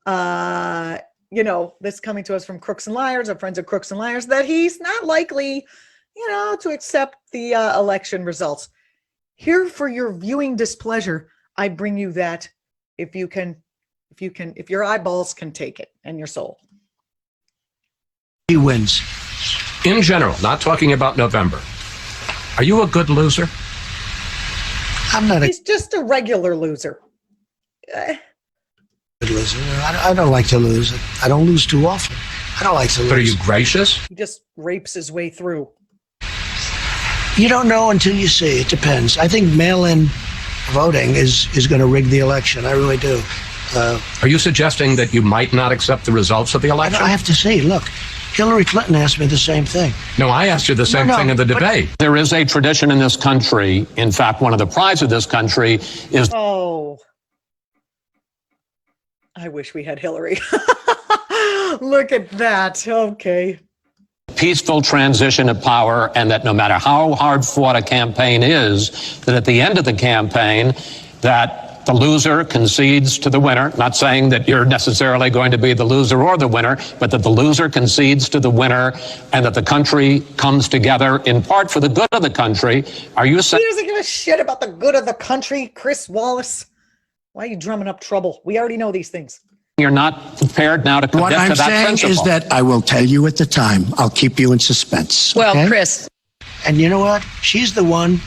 this coming to us from Crooks and Liars, our friends at Crooks and Liars, that he's not likely, to accept the election results. Here for your viewing displeasure, I bring you that if your eyeballs can take it and your soul. He wins. In general, not talking about November. Are you a good loser? I'm not He's just a regular loser. Good loser. I don't like to lose. I don't lose too often. I don't like to lose. But are you gracious? He just rapes his way through. You don't know until you see. It depends. I think mail-in voting is going to rig the election. I really do. Are you suggesting that you might not accept the results of the election? I have to see. Look, Hillary Clinton asked me the same thing. No, I asked you the same thing in the debate. There is a tradition in this country. In fact, one of the prides of this country is... Oh, I wish we had Hillary. Look at that. Okay. Peaceful transition of power, and that no matter how hard fought a campaign is, that at the end of the campaign, that the loser concedes to the winner. Not saying that you're necessarily going to be the loser or the winner, but that the loser concedes to the winner, and that the country comes together in part for the good of the country. Are you saying... He doesn't give a shit about the good of the country, Chris Wallace. Why are you drumming up trouble? We already know these things. You're not prepared now to commit to that principle? What I'm saying is that I will tell you at the time. I'll keep you in suspense. Well, okay? Chris. And you know what? She's the one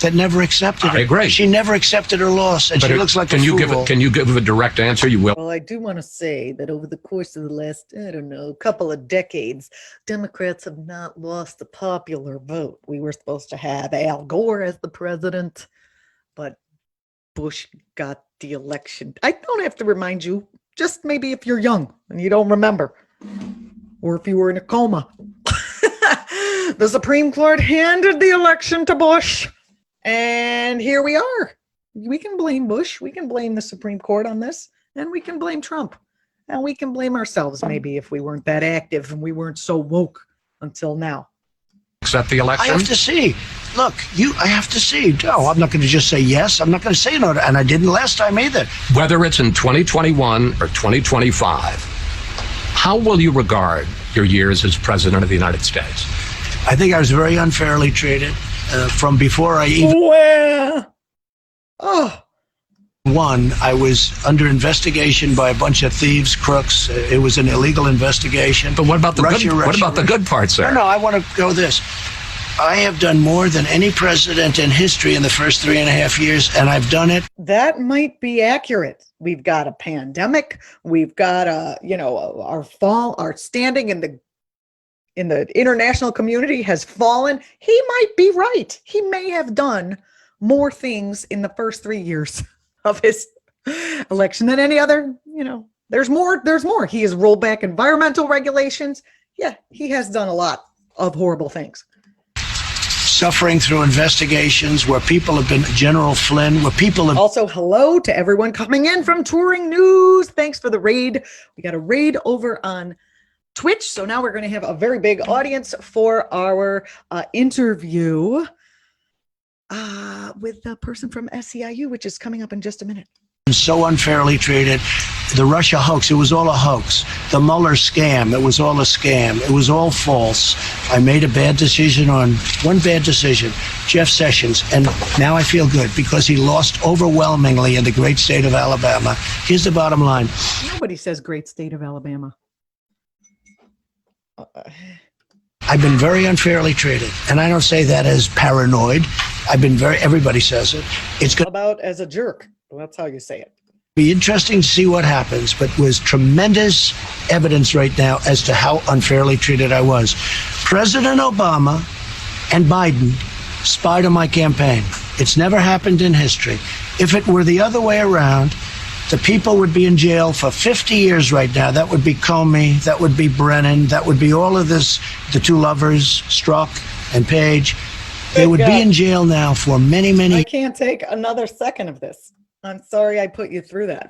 that never accepted it. I agree. She never accepted her loss, and she looks like a fool. Can you give a direct answer? You will. Well, I do want to say that over the course of the last, couple of decades, Democrats have not lost the popular vote. We were supposed to have Al Gore as the president, but Bush got the election. I don't have to remind you. Just maybe if you're young and you don't remember, or if you were in a coma. The Supreme Court handed the election to Bush, and here we are. We can blame Bush, we can blame the Supreme Court on this, and we can blame Trump, and we can blame ourselves maybe if we weren't that active and we weren't so woke until now. Accept the election? I have to see. Look, I have to see. No, I'm not going to just say yes. I'm not going to say no, and I didn't last time either. Whether it's in 2021 or 2025, how will you regard your years as president of the United States? I think I was very unfairly treated from before I even won. I was under investigation by a bunch of thieves, crooks. It was an illegal investigation. But what about the good parts, sir? No, I want to go this. I have done more than any president in history in the first 3.5 years, and I've done it. That might be accurate. We've got a pandemic. We've got our standing in the international community has fallen. He might be right. He may have done more things in the first 3 years of his election than any other. There's more. He has rolled back environmental regulations. Yeah, he has done a lot of horrible things. Suffering through investigations where people have been, General Flynn, where people have... Also, hello to everyone coming in from Touring News. Thanks for the raid. We got a raid over on Twitch. So now we're going to have a very big audience for our interview with the person from SEIU, which is coming up in just a minute. So unfairly treated. The Russia hoax, it was all a hoax. The Mueller scam, it was all a scam. It was all false. I made a bad decision on one bad decision, Jeff Sessions, and now I feel good because he lost overwhelmingly in the great state of Alabama. Here's the bottom line. Nobody says great state of Alabama. I've been very unfairly treated, and I don't say that as paranoid. Everybody says it. It's good. About as a jerk. Well, that's how you say it. Be interesting to see what happens, but there's tremendous evidence right now as to how unfairly treated I was. President Obama and Biden spied on my campaign. It's never happened in history. If it were the other way around, the people would be in jail for 50 years right now. That would be Comey, that would be Brennan, that would be all of this, the two lovers, Strzok and Page. They would be in jail now for many, many... I can't take another second of this. I'm sorry I put you through that.